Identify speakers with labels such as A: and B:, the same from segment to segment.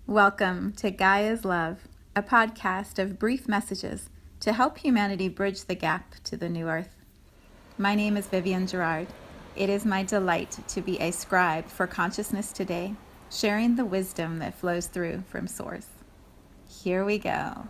A: Welcome to Gaia's Love, a podcast of brief messages to help humanity bridge the gap to the new earth. My name is Vivienne Gerard. It is my delight to be a scribe for consciousness today, sharing the wisdom that flows through from Source. Here we go.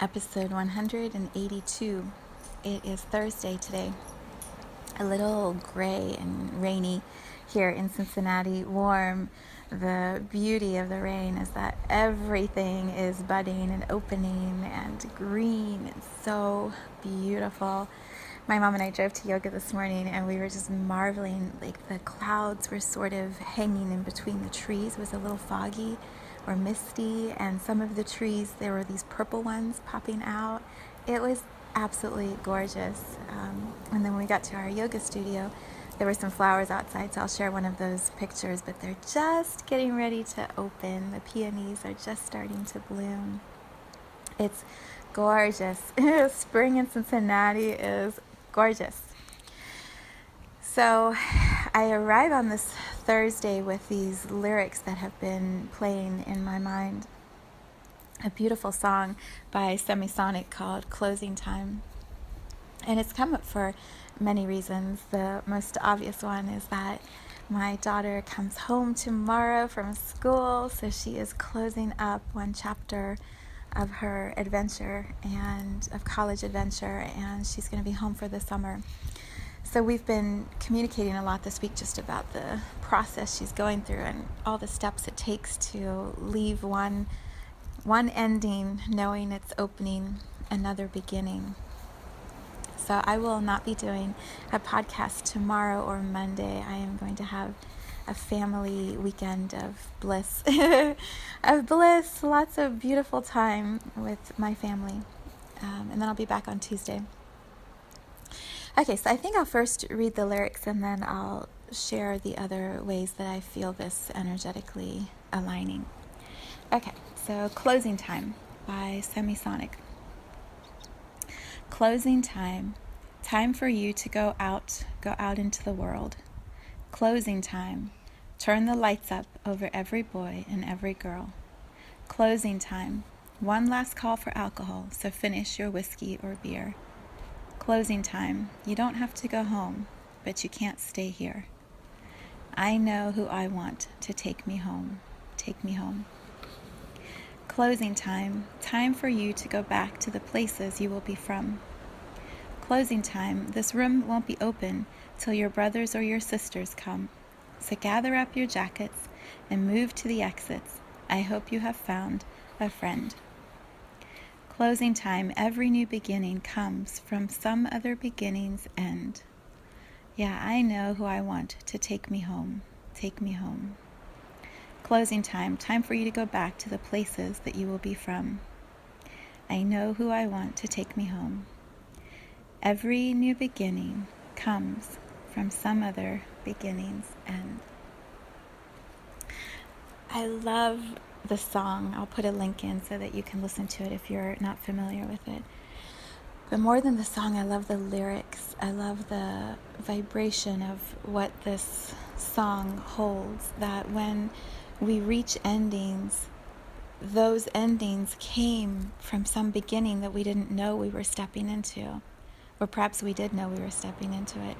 A: Episode 182. It is Thursday today. A little gray and rainy here in Cincinnati, warm. The beauty of the rain is that everything is budding and opening and green. It's so beautiful. My mom and I drove to yoga this morning and we were just marveling, like the clouds were sort of hanging in between the trees. It was a little foggy or misty, and some of the trees, there were these purple ones popping out. It was absolutely gorgeous. And then when we got to our yoga studio, there were some flowers outside, so I'll share one of those pictures, but they're just getting ready to open. The peonies are just starting to bloom. It's gorgeous. Spring in Cincinnati is gorgeous. So I arrive on this Thursday with these lyrics that have been playing in my mind. A beautiful song by Semisonic called Closing Time. And it's come up for many reasons. The most obvious one is that my daughter comes home tomorrow from school, so she is closing up one chapter of her adventure and of college adventure, and she's going to be home for the summer. So we've been communicating a lot this week just about the process she's going through and all the steps it takes to leave one ending, knowing it's opening another beginning. So I will not be doing a podcast tomorrow or Monday. I am going to have a family weekend of bliss, lots of beautiful time with my family. And then I'll be back on Tuesday. Okay, so I think I'll first read the lyrics and then I'll share the other ways that I feel this energetically aligning. Okay, so Closing Time by Semisonic. Closing time. Time for you to go out into the world. Closing time. Turn the lights up over every boy and every girl. Closing time. One last call for alcohol, so finish your whiskey or beer. Closing time. You don't have to go home, but you can't stay here. I know who I want to take me home. Take me home. Closing time. Time for you to go back to the places you will be from. Closing time. This room won't be open till your brothers or your sisters come. So gather up your jackets and move to the exits. I hope you have found a friend. Closing time. Every new beginning comes from some other beginning's end. Yeah, I know who I want to take me home. Take me home. Closing time. Time for you to go back to the places that you will be from. I know who I want to take me home. Every new beginning comes from some other beginning's end. I love the song. I'll put a link in so that you can listen to it if you're not familiar with it. But more than the song, I love the lyrics. I love the vibration of what this song holds, that when we reach endings, those endings came from some beginning that we didn't know we were stepping into. Or perhaps we did know we were stepping into it.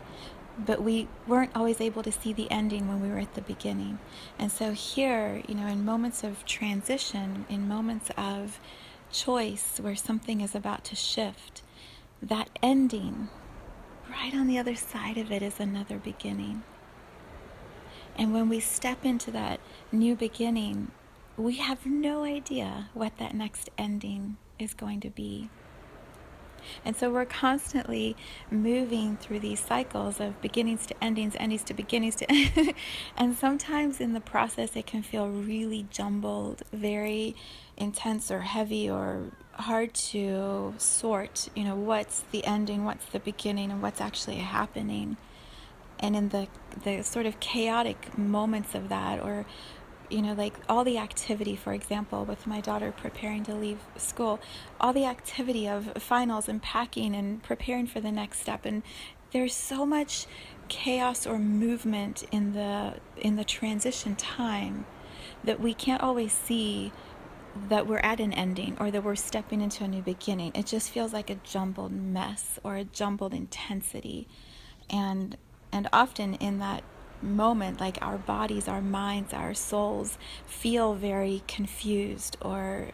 A: But we weren't always able to see the ending when we were at the beginning. And so here, in moments of transition, in moments of choice where something is about to shift, that ending, right on the other side of it is another beginning. And when we step into that new beginning, we have no idea what that next ending is going to be. And so we're constantly moving through these cycles of beginnings to endings, endings to beginnings to and sometimes in the process it can feel really jumbled, very intense or heavy or hard to sort, what's the ending, what's the beginning, and what's actually happening. And in the sort of chaotic moments of that, or like all the activity, for example, with my daughter preparing to leave school, all the activity of finals and packing and preparing for the next step, and there's so much chaos or movement in the transition time that we can't always see that we're at an ending or that we're stepping into a new beginning. It just feels like a jumbled mess or a jumbled intensity. And often in that moment, like our bodies, our minds, our souls feel very confused, or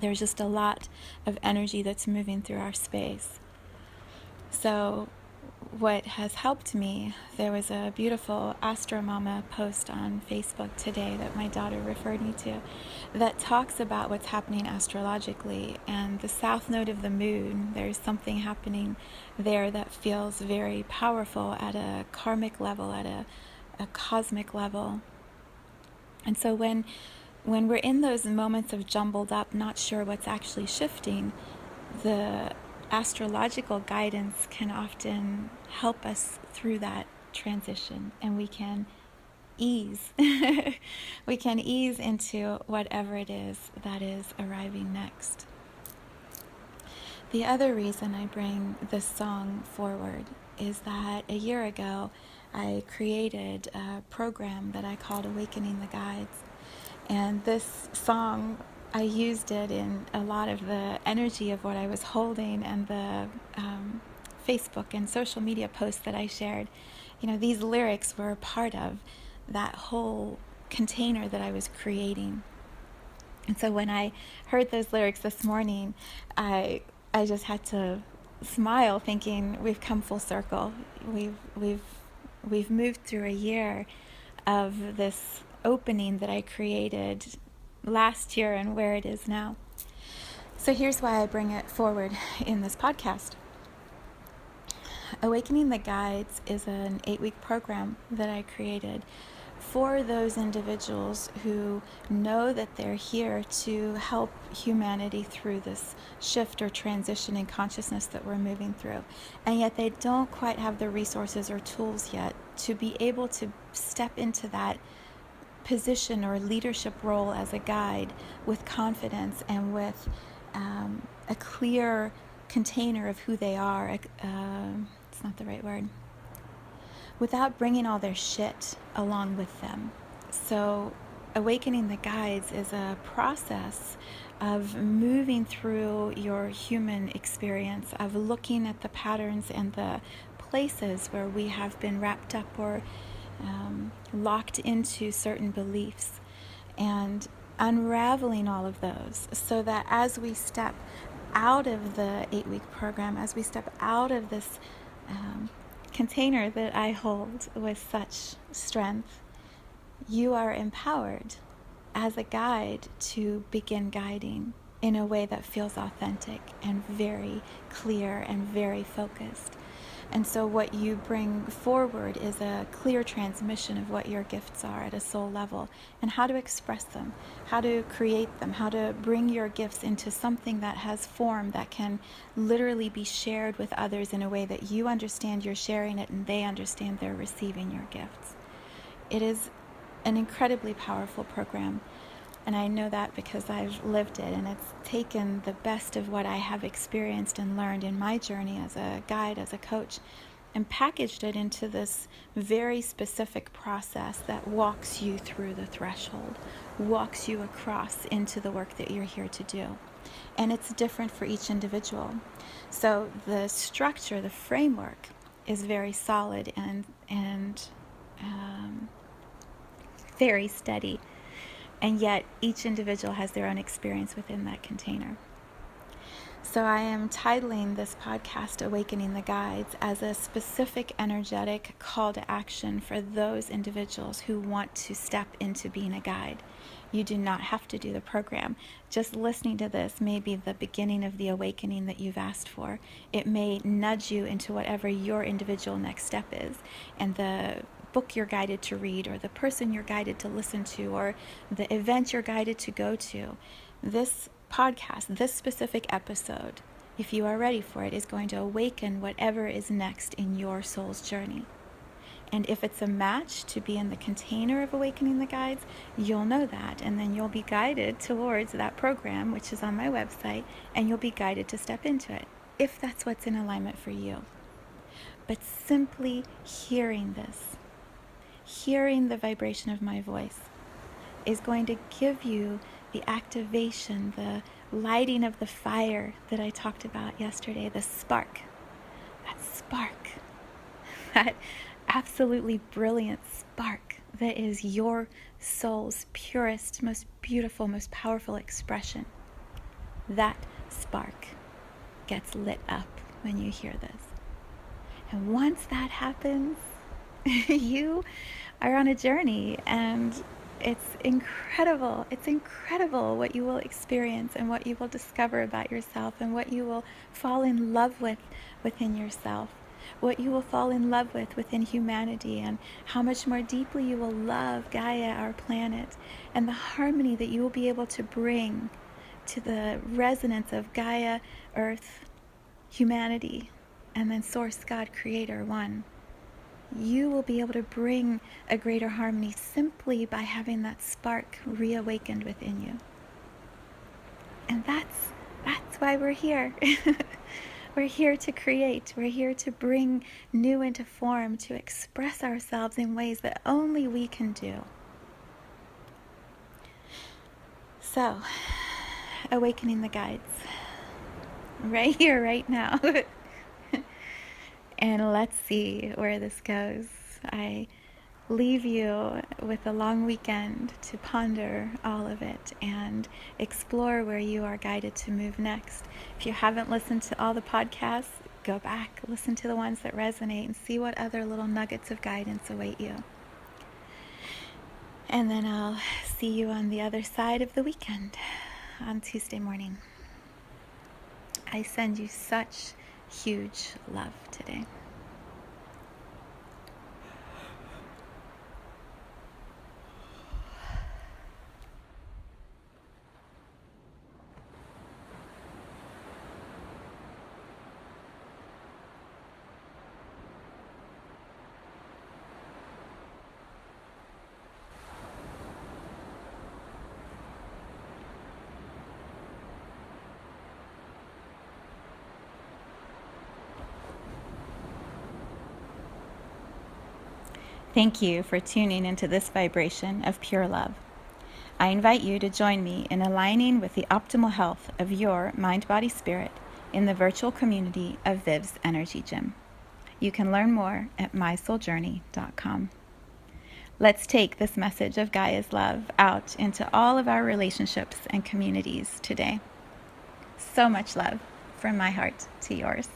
A: there's just a lot of energy that's moving through our space. So what has helped me, there was a beautiful Astro Mama post on Facebook today that my daughter referred me to that talks about what's happening astrologically, and the south node of the moon, there's something happening there that feels very powerful at a karmic level, at a cosmic level. And so when we're in those moments of jumbled up, not sure what's actually shifting, the astrological guidance can often help us through that transition, and we can ease we can ease into whatever it is that is arriving next. The other reason I bring this song forward is that a year ago I created a program that I called Awakening the Guides, and this song, I used it in a lot of the energy of what I was holding and the Facebook and social media posts that I shared. These lyrics were a part of that whole container that I was creating. And so when I heard those lyrics this morning, I just had to smile, thinking we've come full circle. We've moved through a year of this opening that I created last year and where it is now. So here's why I bring it forward in this podcast. Awakening the Guides is an 8-week program that I created for those individuals who know that they're here to help humanity through this shift or transition in consciousness that we're moving through, and yet they don't quite have the resources or tools yet to be able to step into that position or leadership role as a guide with confidence and with a clear container of who they are. It's not the right word. Without bringing all their shit along with them. So Awakening the Guides is a process of moving through your human experience, of looking at the patterns and the places where we have been wrapped up or locked into certain beliefs, and unraveling all of those, so that as we step out of the 8-week program, as we step out of this container that I hold with such strength, you are empowered as a guide to begin guiding in a way that feels authentic and very clear and very focused. And so what you bring forward is a clear transmission of what your gifts are at a soul level, and how to express them, how to create them, how to bring your gifts into something that has form, that can literally be shared with others in a way that you understand you're sharing it and they understand they're receiving your gifts. It is an incredibly powerful program. And I know that because I've lived it, and it's taken the best of what I have experienced and learned in my journey as a guide, as a coach, and packaged it into this very specific process that walks you through the threshold, walks you across into the work that you're here to do. And it's different for each individual. So the structure, the framework is very solid and very steady. And yet each individual has their own experience within that container. So I am titling this podcast Awakening the Guides as a specific energetic call to action for those individuals who want to step into being a guide. You do not have to do the program. Just listening to this may be the beginning of the awakening that you've asked for. It may nudge you into whatever your individual next step is. And the book you're guided to read, or the person you're guided to listen to, or the event you're guided to go to, this podcast, this specific episode, if you are ready for it, is going to awaken whatever is next in your soul's journey. And if it's a match to be in the container of Awakening the Guides, you'll know that, and then you'll be guided towards that program, which is on my website, and you'll be guided to step into it, if that's what's in alignment for you. But simply hearing this, hearing the vibration of my voice, is going to give you the activation, the lighting of the fire that I talked about yesterday, the spark, that absolutely brilliant spark that is your soul's purest, most beautiful, most powerful expression. That spark gets lit up when you hear this. And once that happens, you are on a journey, and it's incredible. It's incredible what you will experience and what you will discover about yourself, and what you will fall in love with within yourself, what you will fall in love with within humanity, and how much more deeply you will love Gaia, our planet, and the harmony that you will be able to bring to the resonance of Gaia, Earth, humanity, and then Source, God, Creator, One. You will be able to bring a greater harmony simply by having that spark reawakened within you. And that's why we're here. We're here to create. We're here to bring new into form, to express ourselves in ways that only we can do. So, Awakening the Guides. Right here, right now. And let's see where this goes. I leave you with a long weekend to ponder all of it and explore where you are guided to move next. If you haven't listened to all the podcasts, go back, listen to the ones that resonate, and see what other little nuggets of guidance await you. And then I'll see you on the other side of the weekend on Tuesday morning. I send you such huge love today. Thank you for tuning into this vibration of pure love. I invite you to join me in aligning with the optimal health of your mind, body, spirit in the virtual community of Viv's Energy Gym. You can learn more at mysouljourney.com. Let's take this message of Gaia's love out into all of our relationships and communities today. So much love from my heart to yours.